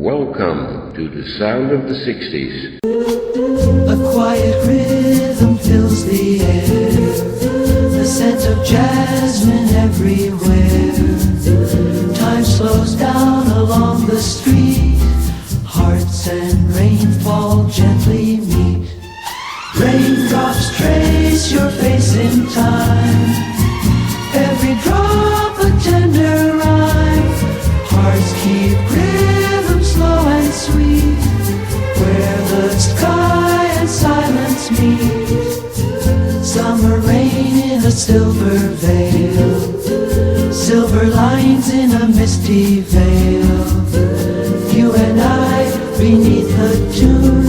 Welcome to the sound of the 60s. A quiet rhythm fills the air, the scent of jasmine everywhere. Time slows down along the street, hearts and rainfall gently meet. Raindrops trace your face in time, every drop a tender rhyme. Hearts keep rhythm slow and sweet, where the sky and silence meet. Summer rain in a silver veil, silver lines in a misty veil. You and I beneath the tune,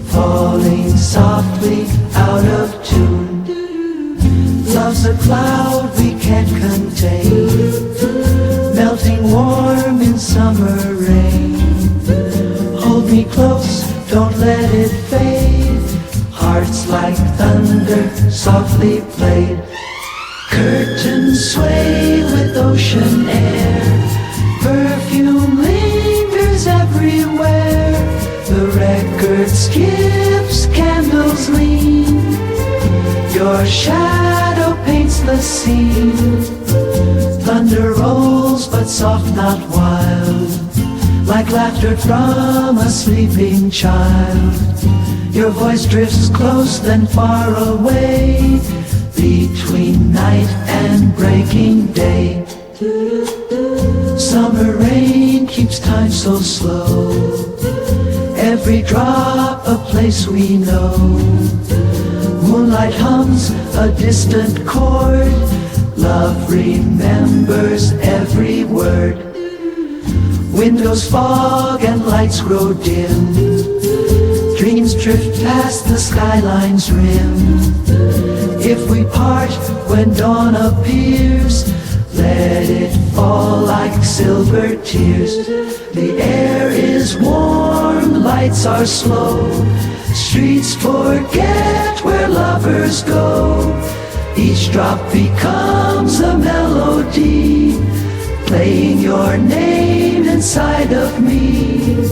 falling softly out of tune. Love's a cloud we can't contain, melting warm in summer rain. Hold me close, don't let it fade. Hearts like thunder softly played. Curtains sway with ocean air, perfume lingers everywhere. The record skips, candles lean, your shadow paints the scene. Thunder rolls but soft, not wild, like laughter from a sleeping child. Your voice drifts close then far away, between night and breaking day. Summer rain keeps time so slow, every drop a place we know. Moonlight hums a distant chord, love remembers every word. Windows fog and lights grow dim, dreams drift past the skyline's rim. If we part when dawn appears, let it fall like silver tears. The air is warm, lights are slow, streets forget where lovers go. Each drop becomes a melody, playing your name inside of me.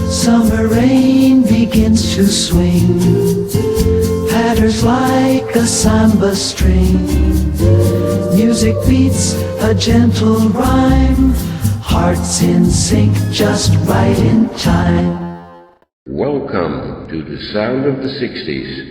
Summer rain begins to swing, patters like a samba string. Music beats a gentle rhyme, hearts in sync just right in time. Welcome to the sound of the 60s.